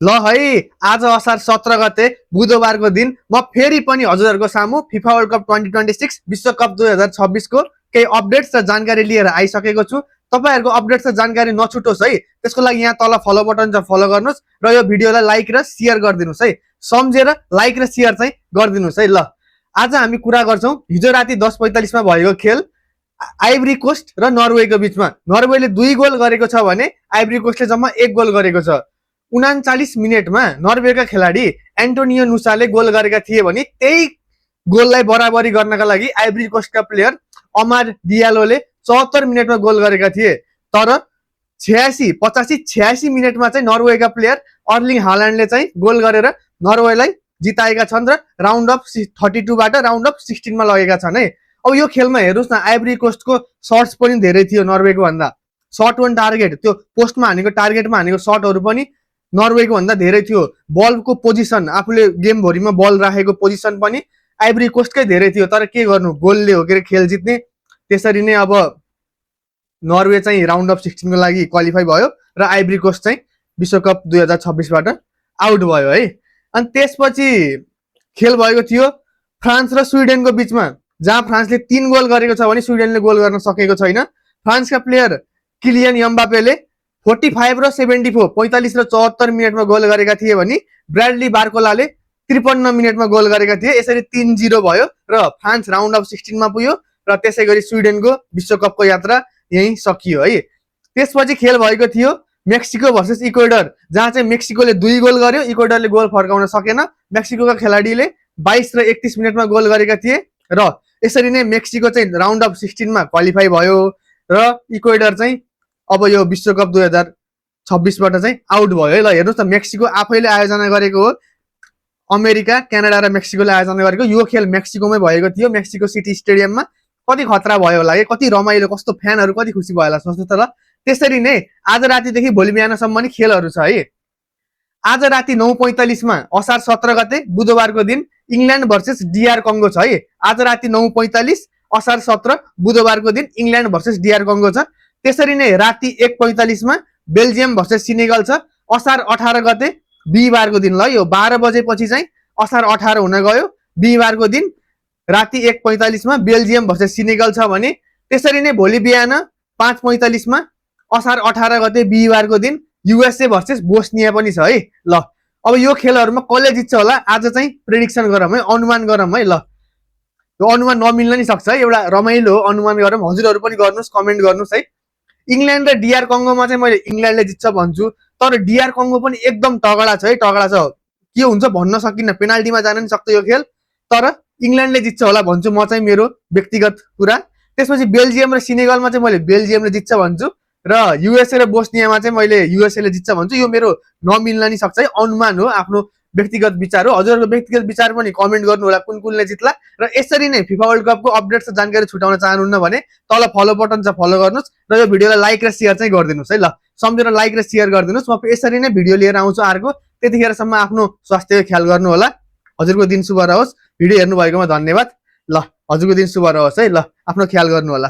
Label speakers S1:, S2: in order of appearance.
S1: ल है, आज असार 17 गते बुधबारको दिन म फेरि पनि हजुरहरूको सामु फिफा वर्ल्ड कप 2026 विश्वकप 2026 को केही अपडेट्स र जानकारी लिएर आइसकेको छु। तपाईहरुको अपडेट्स र जानकारी नछुटोस् है, त्यसको लागि यहाँ तल फलो बटन छ, फलो गर्नुस् र यो भिडियोलाई लाइक र शेयर गरिदिनुस् है। सम्झेर लाइक र शेयर चाहिँ गरिदिनुस् है। ल आज हामी कुरा गर्छौं हिजो राति 10:45 मा भएको खेल आइभरी कोस्ट र नर्वेको बीचमा। नर्वेले 2 गोल गरेको छ भने आइभरी कोस्टले जम्मा 1 गोल गरेको छ। 39 मिनेटमा नर्वेका खेलाडी एन्टोनियो नुसाले गोल गरेका थिए भने त्यही गोललाई बराबरी गर्नका लागि आइभरी कोस्टका प्लेयर अमार डियालोले 74 मिनेटमा गोल गरेका थिए। तर 86 मिनेटमा चाहिँ नर्वेका प्लेयर अर्लिङ हाल्यान्डले चाहिँ गोल गरेर नर्वेलाई जिताएका छन् र राउन्ड अफ 32 बाट राउन्ड अफ 16 मा लगेका छन् है। अब यो खेलमा हेर्नुस् न, आइभरी कोस्टको शट्स पनि धेरै थियो नर्वेको भन्दा। शट अन टार्गेट, त्यो पोस्टमा हानेको टार्गेटमा हानेको शटहरु पनि नर्वेको भन्दा धेरै थियो। बलको पोजिसन, आफूले गेम भरिमा बल राखेको पोजिसन पनि आइभरी कोस्टकै धेरै थियो। तर के गर्नु, गोलले हो के खेल जित्ने। त्यसरी नै अब नर्वे चाहिँ राउन्ड अफ 16 को लागि क्वालिफाई भयो र आइभरी कोस्ट चाहिँ विश्वकप 2026 बाट आउट भयो है। अनि त्यसपछि खेल भएको थियो फ्रान्स र स्विडेनको बीचमा, जहाँ फ्रान्सले 3 गोल गरेको छ भने स्विडेनले गोल गर्न सकेको छैन। फ्रान्सका प्लेयर किलियन एम्बापेले 45 र 74 45 र 74 मिनेटमा गोल गरेका थिए भने ब्राडली बार्कोलाले 53 मिनेटमा गोल गरेका थिए। यसरी 3-0 भयो र फ्रान्स राउन्ड अफ 16 मा पुग्यो र त्यसैगरी स्विडेनको विश्वकपको यात्रा यही सकियो है। त्यसपछि खेल भएको थियो मेक्सिको भर्सेस इक्वेडर, जहाँ चाहिँ मेक्सिकोले 2 गोल गर्यो, इक्वेडरले गोल फर्काउन सकेन। मेक्सिकोका खेलाडीले 22 र 31 मिनेटमा गोल गरेका थिए र यसरी नै मेक्सिको चाहिँ राउन्ड अफ 16 मा क्वालिफाई भयो र इक्वेडर चाहिँ अब यो विश्वकप 2026 बाट चाहिँ आउट भयो है। ल हेर्नुस् त, मेक्सिको आफैले आयोजना गरेको हो, अमेरिका, क्यानाडा र मेक्सिकोले आयोजना गरेको। यो खेल मेक्सिकोमै भएको थियो, मेक्सिको सिटी स्टेडियममा। कति खतरा भयो होला के, कति रमाइलो, कस्तो फ्यानहरु कति खुसी भयो होला सोच्नु त। ल त्यसरी नै आज रातिदेखि भोलि बिहानसम्म नि खेलहरु छ है। आज राति 9:45 मा असार 17 गते बुधबारको दिन इंग्ल्यान्ड भर्सेस डीआर कङ्गो छ है। आज राति 9:45 असार 17 बुधबारको दिन इंग्ल्यान्ड भर्सेस डीआर कङ्गो छ। त्यसरी नै राति 1:45 मा बेल्जियम भर्सेस सिनेगल छ। असार 18 गते बिहीबारको दिन, ल यो 12 बजेपछि चाहिँ असार 18 हुन गयो। बिहीबारको दिन राति 1:45 मा बेल्जियम भर्सेस सिनेगल छ भने त्यसरी नै भोलि बिहान 5:45 मा असार 18 गते बिहीबारको दिन युएसए भर्सेस बोस्निया पनि छ है। ल अब यो खेलहरुमा कसले जित्छ होला आज चाहिँ प्रेडिक्सन गरौँ है, अनुमान गरौँ है। ल यो अनुमान नमिल्न नि सक्छ है, एउटा रमाइलो हो, अनुमान गरौँ। हजुरहरु पनि गर्नुस्, कमेन्ट गर्नुस् है। इंग्ल्यान्ड र डीआर कङ्गोमा चाहिँ मैले इंग्ल्यान्डले जित्छ भन्छु, तर डीआर कङ्गो पनि एकदम तगडा छ है, तगडा छ। के हुन्छ भन्न सकिन्न, पेनाल्टीमा जान नि सक्छ यो खेल, तर इंग्ल्यान्डले जित्छ होला भन्छु म चाहिँ, मेरो व्यक्तिगत कुरा। त्यसपछि बेल्जियम र सिनेगलमा चाहिँ मैले बेल्जियमले जित्छ भन्छु र युएसए र बोस्नियामा चाहिँ मैले युएसए ले जित्छ भन्छु। यो मेरो नमिल्न नि सक्छ है, अनुमान हो, आफ्नो व्यक्तिगत विचार हो। हजुरहरुको व्यक्तिगत विचार पनि कमेन्ट गर्नु होला कुन कुनले जित्ला। र यसरी नै फिफा वर्ल्ड कपको अपडेट्स र जानकारी छुटाउन चाहनुहुन्न भने तल फलो बटन छ, फलो गर्नुस् र यो भिडियोलाई लाइक र शेयर चाहिँ गरिदिनुस् है। ल सम्झेर लाइक र शेयर गरिदिनुस्। म यसरी नै भिडियो लिएर आउँछु अर्को। त्यतिखेरसम्म आफ्नो स्वास्थ्यको ख्याल गर्नु होला। हजुरको दिन शुभ रहोस्। भिडियो हेर्नु भएकोमा धन्यवाद। ल हजुरको दिन शुभ रहोस् है। ल आफ्नो ख्याल गर्नु होला।